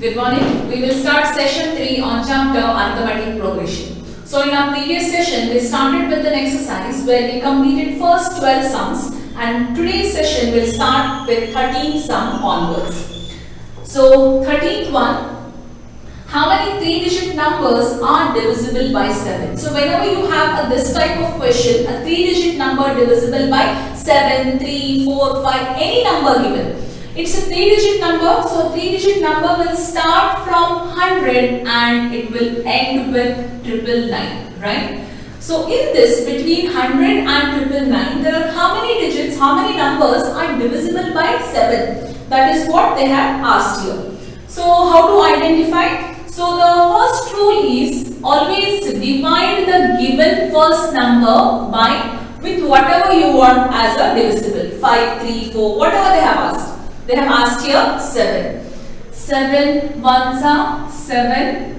Good morning. We will start session 3 on chapter arithmetic progression. So in our previous session, we started with an exercise where we completed first 12 sums, and today's session will start with 13th sum onwards. So 13th one, how many 3-digit numbers are divisible by 7? So whenever you have this type of question, a 3-digit number divisible by 7, 3, 4, 5, any number given. It's a 3-digit number, so 3-digit number will start from 100 and it will end with 999, right? So in this, between 100 and 999, there are how many digits, how many numbers are divisible by 7? That is what they have asked here. So how to identify? So the first rule is always divide the given first number by with whatever you want as a divisible. 5, 3, 4, whatever they have asked. They have asked here 7. 7 ones are 7,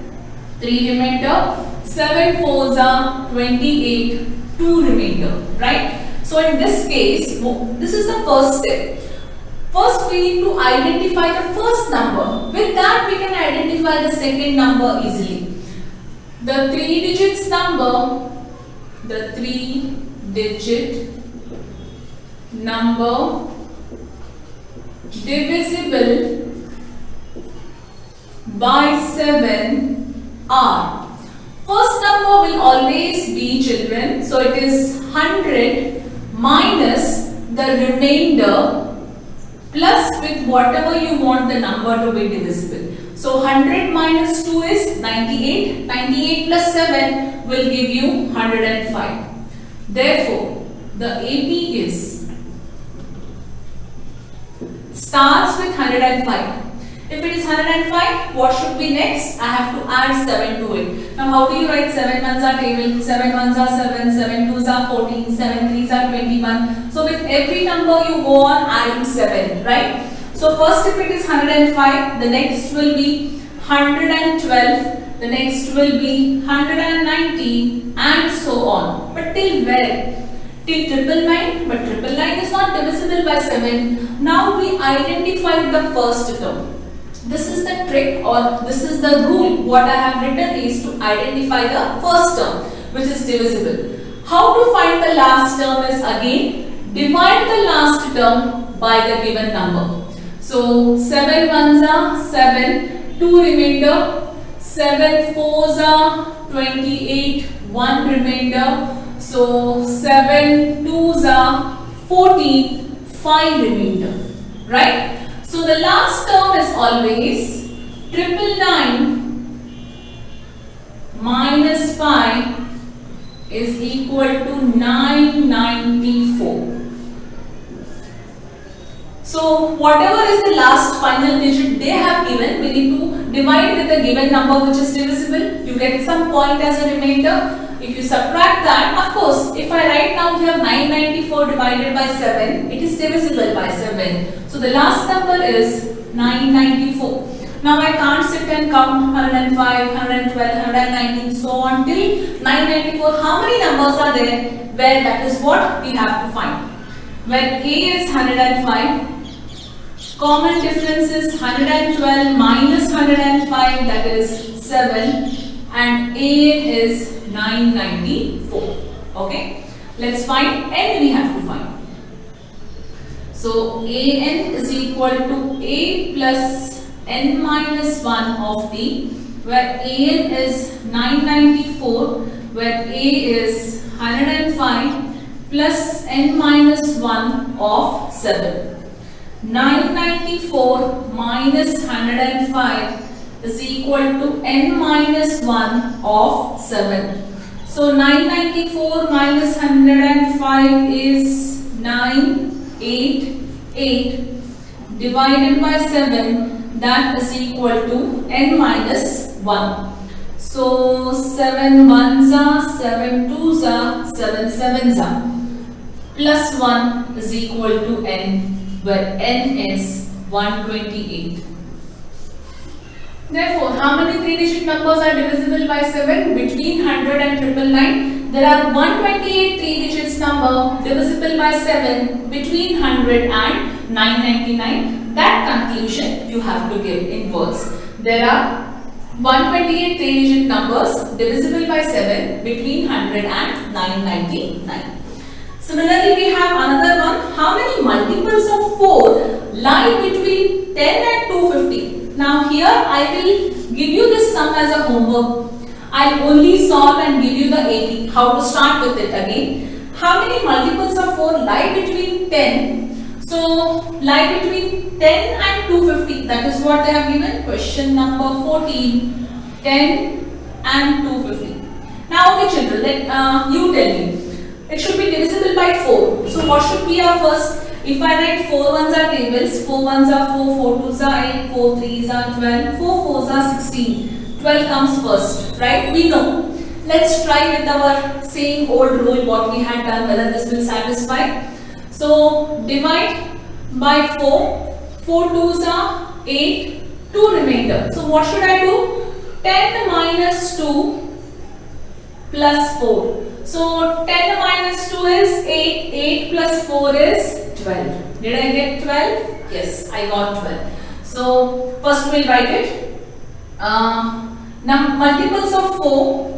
3 remainder. 7 fours are 28, 2 remainder, right? So in this case, this is the first step. First we need to identify the first number. With that we can identify the second number easily. The 3 digits number, the 3-digit number divisible by 7 are. First number will always be, children, so it is 100 minus the remainder plus with whatever you want the number to be divisible. So 100 minus 2 is 98. 98 plus 7 will give you 105. Therefore, the AP is starts with 105. If it is 105, what should be next? I have to add 7 to it. Now how do you write 7 ones are table, 7 ones are 7, 7 twos are 14, 7 threes are 21. So with every number you go on adding 7, right? So first if it is 105, the next will be 112, the next will be 190 and so on. But till where? Till 999, but 999 is not divisible by 7. Now we identify the first term. This is the trick, or this is the rule. What I have written is to identify the first term which is divisible. How to find the last term is again divide the last term by the given number. So 7 ones are 7, 2 remainder, 7 fours are 28, 1 remainder. So 7 twos are 14, 5 remainder, right? So the last term is always 999 minus 5 is equal to 994. So whatever is the last final digit they have given, we need to divide with the given number which is divisible. You get some point as a remainder. If you subtract that, of course, if I write now here 994 divided by 7, it is divisible by 7. So the last number is 994. Now I can't sit and count 105, 112, 119, so on till 994. How many numbers are there? Where that is what we have to find. Where A is 105, common difference is 112 minus 105, that is 7, and AN is 994. Okay, let's find N. We have to find. So AN is equal to A plus N minus 1 of D, where AN is 994, where A is 105 plus N minus 1 of 7. 994 minus 105 is equal to N minus 1 of 7. So 994 minus 105 is 988 divided by 7, that is equal to N minus 1. So 7 ones are, 7 twos are, 7 sevens are, plus 1 is equal to N, where N is 128. Therefore, how many 3-digit numbers are divisible by 7? Between 100 and 999, there are 128 3-digits number divisible by 7 between 100 and 999. That conclusion you have to give in words. There are 128 three-digit numbers divisible by 7 between 100 and 999. Similarly, we have another one. How many multiples of 4 lie between 10 and 250? Now here I will give you this sum as a homework. I'll only solve and give you the AP. How to start with it again. How many multiples of 4 lie between 10? So lie between 10 and 250. That is what they have given. Question number 14. 10 and 250. Now okay children, let you tell me. It should be divisible by 4. So what should be our first? If I write 4 ones are tables, 4 ones are 4, 4 twos are 8, 4 threes are 12, 4 fours are 16. 12 comes first, right? We know. Let's try with our same old rule what we had done, whether this will satisfy. So divide by 4, 4 twos are 8, 2 remainder. So what should I do? 10 minus 2 plus 4. So 10 minus 2 is 8, 8 plus 4 is 12. Did I get 12? Yes, I got 12. So first we'll write it. Now multiples of 4.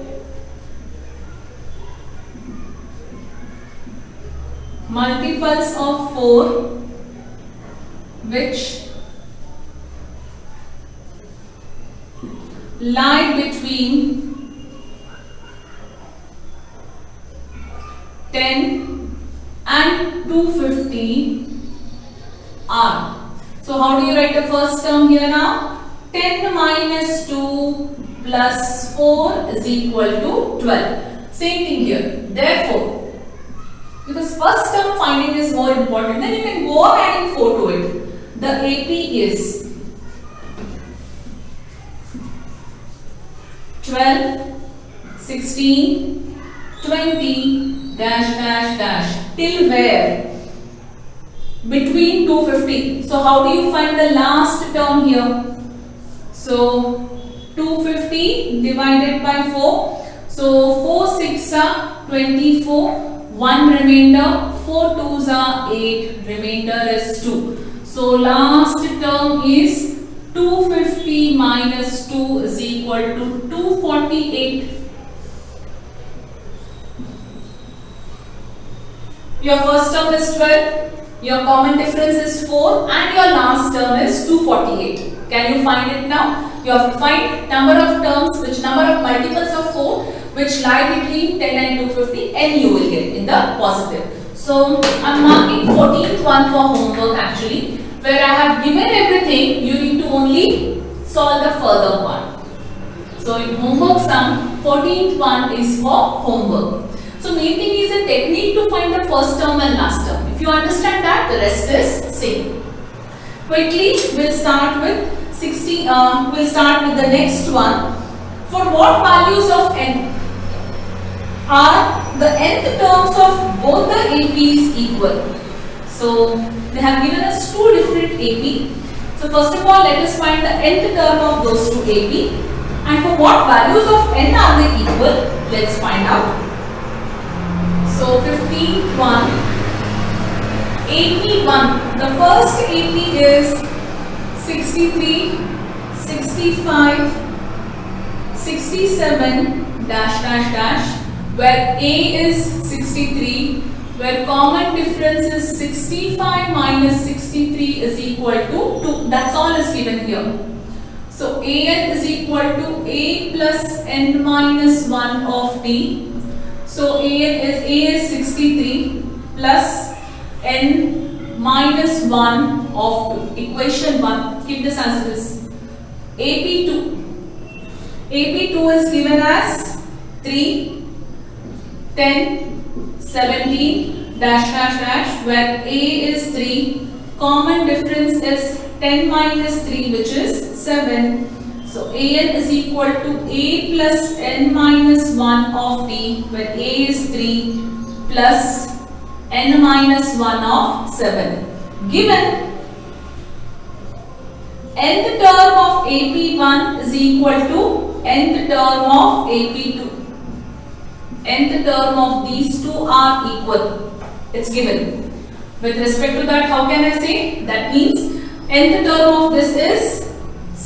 Multiples of 4 which lie between 10 and 250 are. So how do you write the first term here now? 10 minus 2 plus 4 is equal to 12. Same thing here. Therefore, because first term finding is more important, then you can go on adding 4 to it. The AP is 12, 16, 20, dash dash dash till where? Between 250. So how do you find the last term here? So 250 divided by 4. So 4 6 are 24. 1 remainder. 4 2s are 8. Remainder is 2. So last term is 250 minus 2 is equal to 248. Your first term is 12, your common difference is 4 and your last term is 248. Can you find it now? You have to find number of terms, which number of multiples of 4 which lie between 10 and 250 and you will get in the positive. So I am marking 14th one for homework actually, where I have given everything, you need to only solve the further part. So in homework sum, 14th one is for homework. So main thing is a technique to find the first term and last term. If you understand that, the rest is same. Quickly, we'll start with we'll start with the next one. For what values of n are the nth terms of both the APs equal? So they have given us two different AP. So first of all, let us find the nth term of those two AP. And for what values of n are they equal? Let's find out. So 15th one, AP1. The first AP is 63, 65, 67 dash dash dash, where A is 63, where common difference is 65 minus 63 is equal to 2. That's all is given here. So AN is equal to A plus N minus 1 of D. So A is 63 plus N minus 1 of 2. Equation 1. Keep this as it is. AP2. AP2 is given as 3, 10, 17 dash dash dash, where A is 3. Common difference is 10 minus 3, which is 7. So AN is equal to A plus N minus 1 of D, where A is 3 plus N minus 1 of 7. Given nth term of AP1 is equal to nth term of AP2. Nth term of these two are equal. It's given. With respect to that, how can I say? That means nth term of this is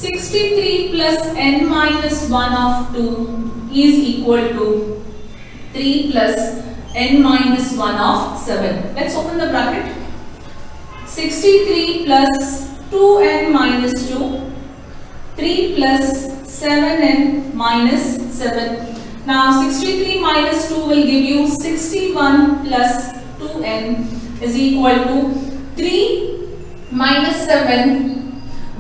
63 plus n minus 1 of 2 is equal to 3 plus n minus 1 of 7. Let's open the bracket. 63 plus 2n minus 2, 3 plus 7n minus 7. Now 63 minus 2 will give you 61 plus 2n is equal to 3 minus 7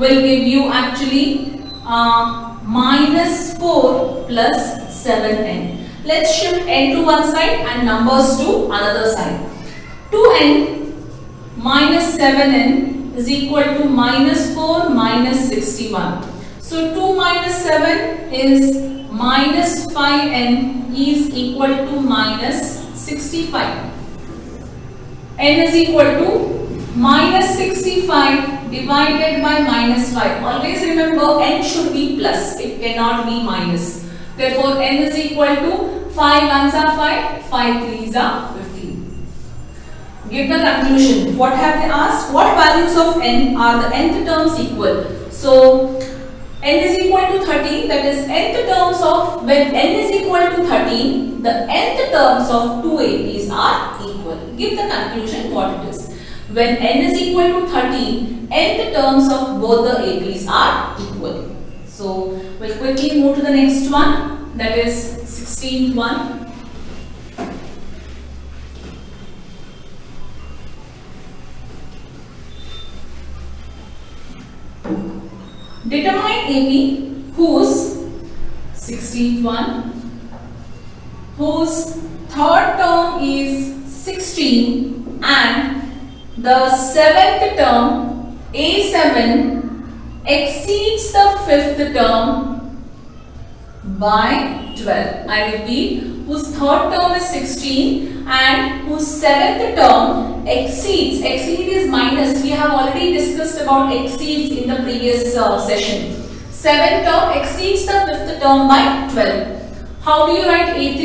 will give you actually minus 4 plus 7n. Let's shift n to one side and numbers to another side. 2n minus 7n is equal to minus 4 minus 61. So 2 minus 7 is minus 5n is equal to minus 65. n is equal to minus 65 divided by minus 5. Always remember n should be plus, it cannot be minus. Therefore n is equal to 5 ones are 5, 5 threes are 15. Give the conclusion. What have they asked? What values of n are the nth terms equal? So n is equal to 13, that is nth terms of, when n is equal to 13, the nth terms of two APs are equal. Give the conclusion what it is. When n is equal to 13, nth terms of both the APs are equal. So we'll quickly move to the next one, that is 16th one. Determine AP whose 16th one, whose third term is 16 and the seventh term A7 exceeds the fifth term by 12. I repeat, whose third term is 16 and whose seventh term exceeds, exceed is minus, we have already discussed about exceeds in the previous session. Seventh term exceeds the fifth term by 12. How do you write A3?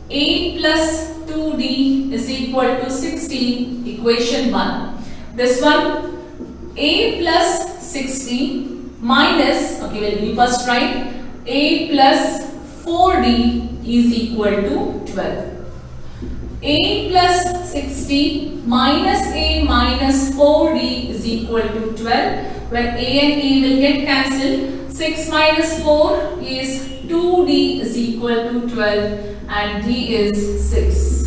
8 plus 2d is equal to 16, equation 1. This one, a plus 60 minus, okay, well, we first write a plus 4d is equal to 12. A plus 60 minus a minus 4d is equal to 12, where a and a will get cancelled. 6 minus 4 is 2d is equal to 12 and d is 6.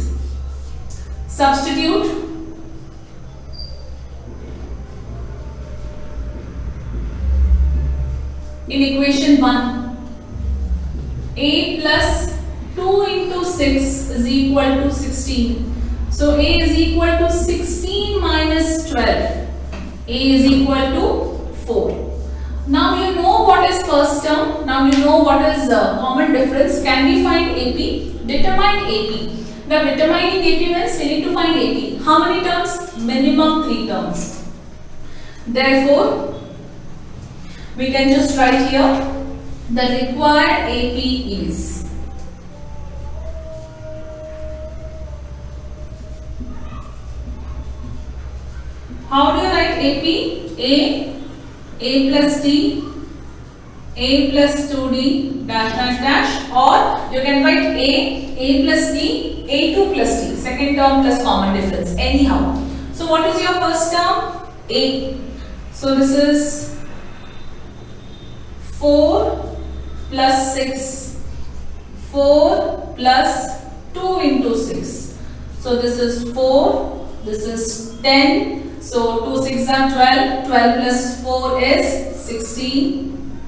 Substitute. In equation 1, a plus 2 into 6 is equal to 16. So a is equal to 16 minus 12. A is equal to 4. Now you know what is first term. Now you know what is common difference. Can we find AP? Determine AP. Now determining AP means we need to find AP. How many terms? Minimum 3 terms. Therefore, we can just write here the required AP is how do you write AP? A plus D, A plus 2D dash dash dash, or you can write A plus D, A2 plus D, second term plus common difference, anyhow. So what is your first term? A. So this is 4 plus 6, 4 plus 2 into 6. So this is 4, this is 10. So 2 6 are 12, 12 plus 4 is 16.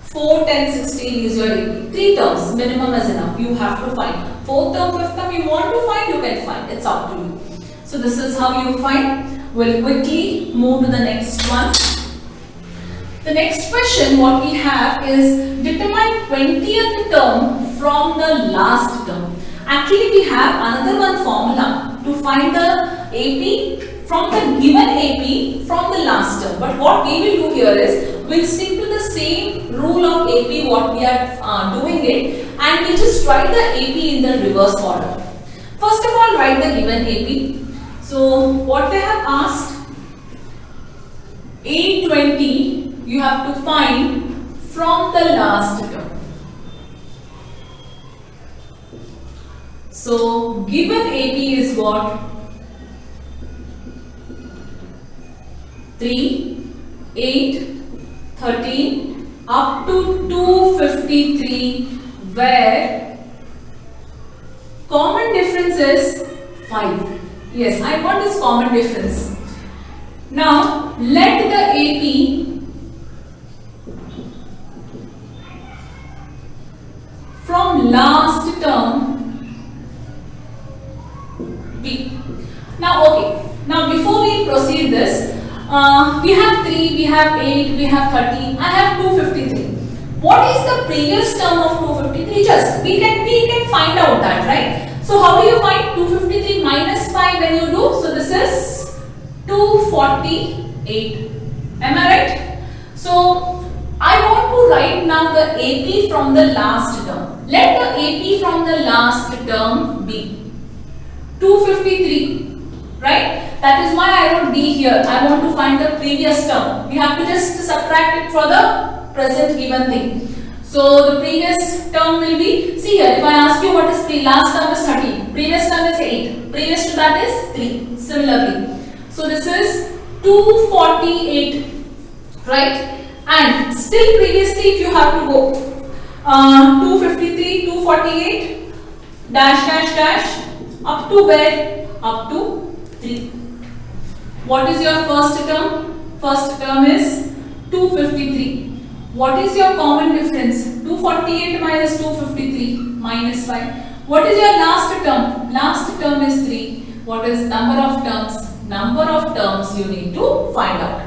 4, 10, 16 is your AP. 3 terms, minimum is enough. You have to find. 4th term, 5th term, you want to find, you can find. It's up to you. So this is how you find. We'll quickly move to the next one. The next question what we have is determine 20th term from the last term. Actually we have another one formula to find the AP from the given AP from the last term. But what we will do here is we'll stick to the same rule of AP what we are doing it, and we'll just write the AP in the reverse order. First of all, write the given AP. So what they have asked, A20 you have to find from the last term. So given AP is what? 3, 8, 13 up to 253, where common difference is 5. Yes, I want this common difference. Now let the AP from last term B. Now okay, now before we proceed this, we have 3, we have 8, we have 13, I have 253. What is the previous term of 253? Just we can find out that, right? So how do you find 253 minus 5 when you do? So this is 248. Am I right? So I want to write now the AP from the last term. Let the AP from the last term be 253, right? That is why I wrote D here. I want to find the previous term. We have to just subtract it for the present given thing. So the previous term will be, see here, if I ask you what is last term is 13, previous term is 8, previous to that is 3, similarly. So this is 248, right? And still previously if you have to go 253, 248, dash dash dash, up to where? Up to 3. What is your first term? First term is 253. What is your common difference? 248 minus 253 minus 5. What is your last term? Last term is 3. What is number of terms? Number of terms you need to find out.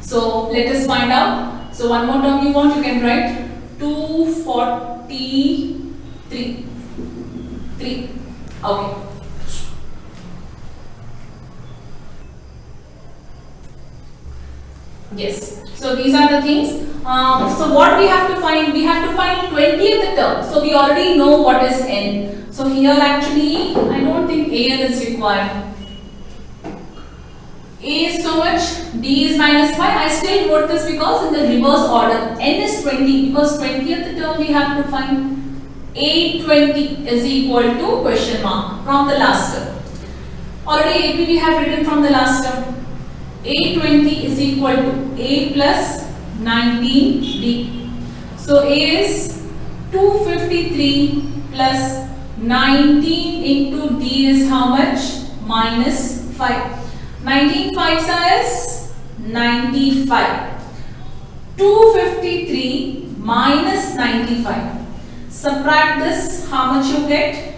So let us find out. So one more term you want, you can write 243. 3. Okay. Yes. So these are the things. So what we have to find? We have to find 20th term. So we already know what is n. So here actually I don't think an is required. A is so much, D is minus 5. I still wrote this because in the reverse order. N is 20 because 20th term we have to find. A20 is equal to question mark from the last term. Already AP we have written from the last term. A20 is equal to A plus 19D. So A is 253 plus 19 into D is how much? Minus 5. 19 5s is 95. 253 minus 95. Subtract this, how much you get?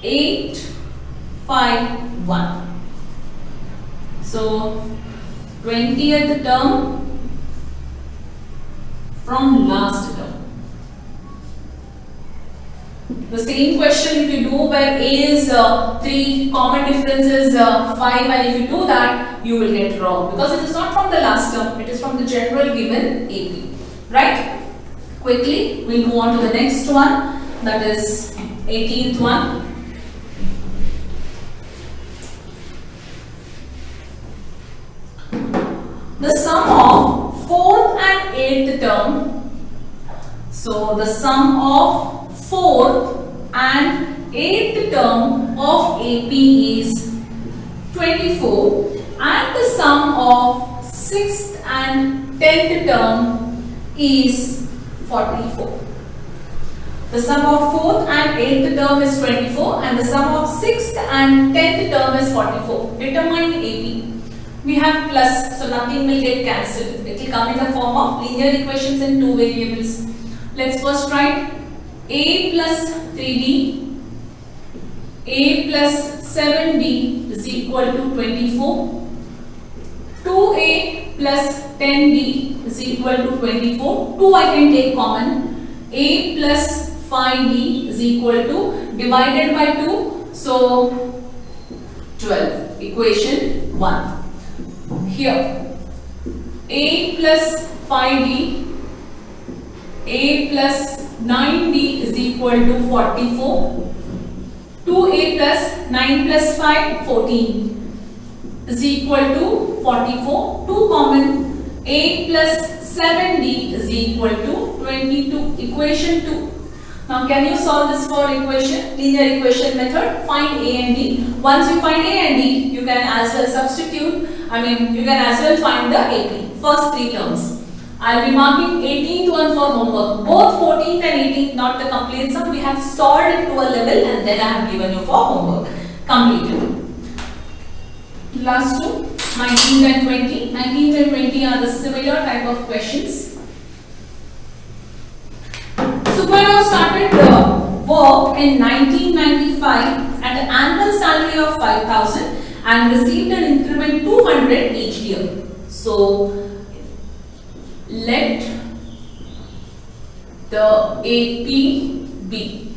851. So 20th term from last term. The same question if you do where A is 3, common difference is 5, and if you do that you will get wrong because it is not from the last term, it is from the general given AP, right? Quickly we'll move on to the next one, that is 18th one. The sum of 4th and 8th term. So the sum of 4th and 8th term of AP is 24 and the sum of 6th and 10th term is 44. The sum of 4th and 8th term is 24 and the sum of 6th and 10th term is 44. Determine AP. We have plus, so nothing will get cancelled. It will come in the form of linear equations in two variables. Let's first write A plus 3D, A plus 7D is equal to 24. 2A plus 10D is equal to 24. 2 I can take common. A plus 5D is equal to, divided by 2, so 12. Equation 1. Here A plus 5D, A plus 9D is equal to 44. 2A plus 9 plus 5, 14 is equal to 44. 2 common, 8 plus 7d is equal to 22. Equation 2. Now can you solve this for linear equation method? Find a and d. Once you find a and d, you can as well substitute. You can as well find the AP. First three terms. I'll be marking 18th one for homework. Both 14th and 18th, not the complete sum. We have solved it to a level and then I have given you for homework. Completed. Last two, 19th and 20. 19th and 20 are the similar type of questions. Supernova started work in 1995 at an annual salary of 5,000 and received an increment 200 each year. So let the AP be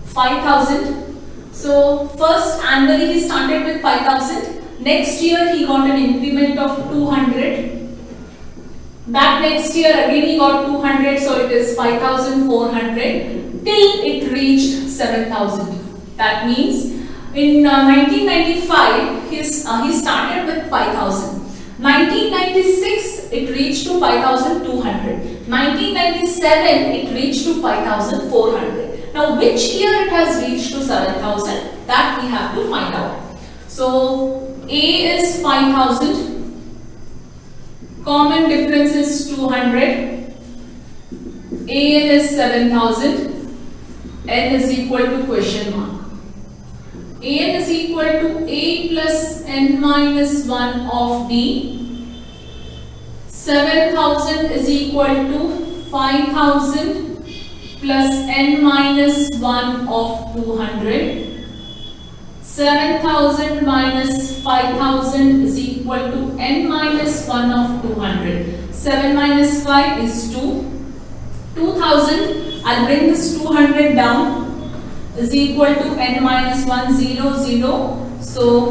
5,000. So first annually he started with 5,000. Next year he got an increment of 200. That next year again he got 200. So it is 5,400 till it reached 7,000. That means in 1995 he started with 5,000. 1996 it reached to 5,200. 1997 it reached to 5,400. Now which year it has reached to 7,000? That we have to find out. So A is 5,000. Common difference is 200. A is 7,000. N is equal to question mark. An is equal to A plus N minus 1 of D. 7,000 is equal to 5,000 plus N minus 1 of 200. 7,000 minus 5,000 is equal to N minus 1 of 200. 7 minus 5 is 2. 2,000, I'll bring this 200 down, is equal to N minus 1, 0, 0. So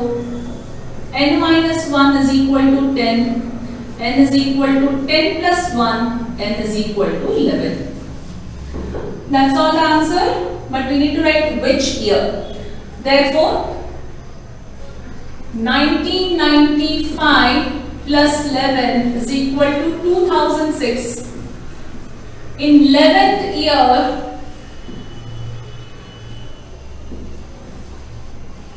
N minus 1 is equal to 10. N is equal to 10 plus 1. N is equal to 11. That's all the answer. But we need to write which year. Therefore, 1995 plus 11 is equal to 2006. In 11th year,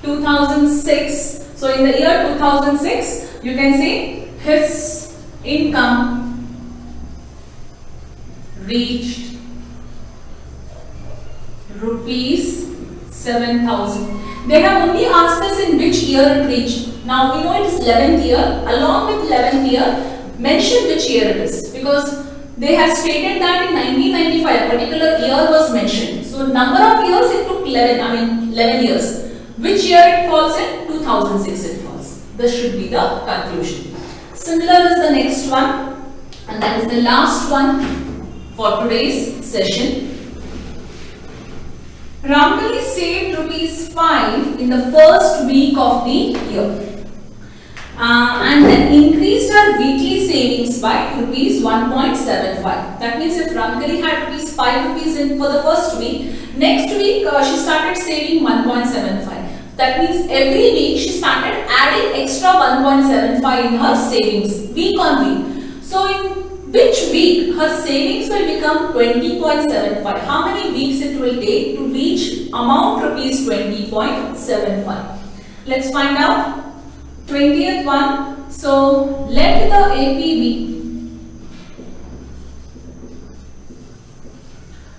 2006. So in the year 2006, you can say his income reached rupees 7,000. They have only asked us in which year it reached. Now we know it is 11th year. Along with 11th year, mention which year it is, because they have stated that in 1995 a particular year was mentioned. So number of years it took 11 years. Which year it falls in? 2006 it falls. This should be the conclusion. Similar is the next one, and that is the last one for today's session. Ramkali saved rupees 5 in the first week of the year. And then increased her weekly savings by rupees 1.75. That means if Ramkali had rupees 5 rupees in for the first week, next week she started saving 1.75. That means every week she started adding extra 1.75 in her savings, week on week. So in which week her savings will become 20.75? How many weeks it will take to reach amount rupees 20.75? Let's find out. 20th one. So let the AP be.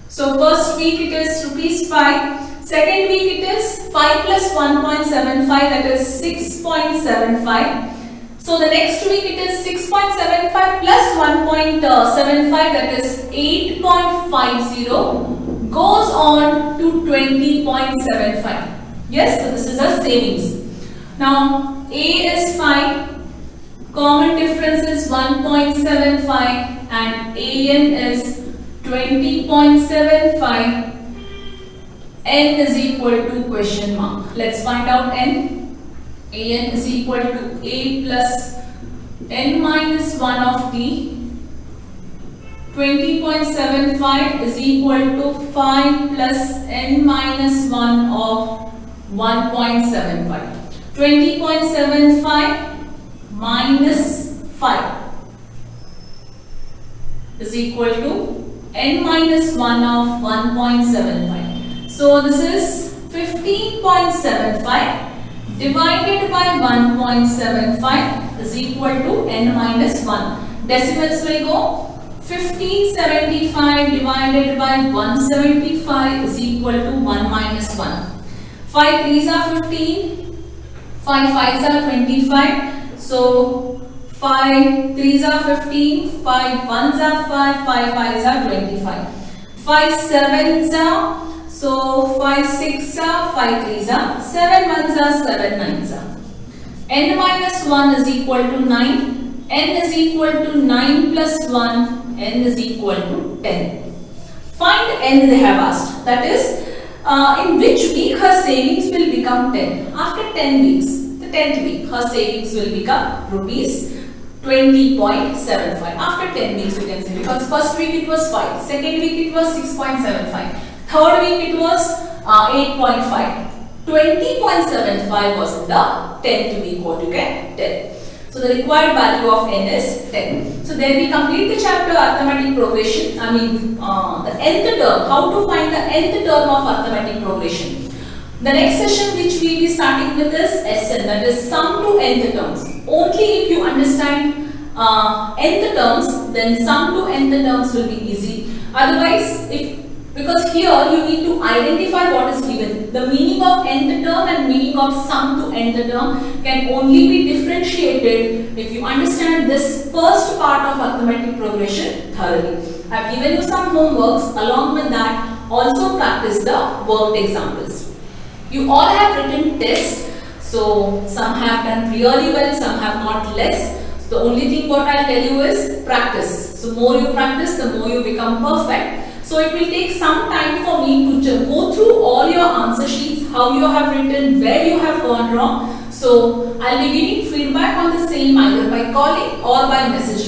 So first week it is rupees 5. Second week it is 5 plus 1.75, that is 6.75. So the next week it is 6.75 plus 1.75, that is 8.50, goes on to 20.75. Yes, so this is our savings. Now A is 5, common difference is 1.75 and AN is 20.75. N is equal to question mark. Let's find out N. AN is equal to A plus N minus 1 of T. 20.75 is equal to 5 plus N minus 1 of 1.75. 20.75 minus 5. equal to n minus 1 of 1.75. So this is 15.75 divided by 1.75 is equal to n minus 1. Decimals will go 1575 divided by 175 is equal to 1 minus 1. 5 3s are 15, 5 5s are 25. So 5 3s are 15, 5 1s are 5, 5 5s are 25. 5 7s are, so 5 6s are, 5 3s are, 7 1s are, 7 9s are. n minus 1 is equal to 9. N is equal to 9 plus 1, n is equal to 10. Find n they have asked. That is, in which week her savings will become 10? After 10 weeks, the 10th week, her savings will become rupees 20.75. After 10 weeks you can say, because first week it was 5, second week it was 6.75, third week it was 8.5. 20.75 was in the 10th week. What you get? 10. So the required value of n is 10. So then we complete the chapter arithmetic progression. The nth term. How to find the nth term of arithmetic progression. The next session which we will be starting with is SN, that is sum to nth terms. Only if you understand nth terms, then sum to nth terms will be easy. Otherwise, because here you need to identify what is given. The meaning of nth term and meaning of sum to nth term can only be differentiated if you understand this first part of arithmetic progression thoroughly. I have given you some homeworks. Along with that, also practice the worked examples. You all have written tests. So some have done really well, some have not less. So the only thing what I tell you is practice. So more you practice, the more you become perfect. So it will take some time for me to go through all your answer sheets, how you have written, where you have gone wrong. So I'll be giving feedback on the same either by calling or by messaging.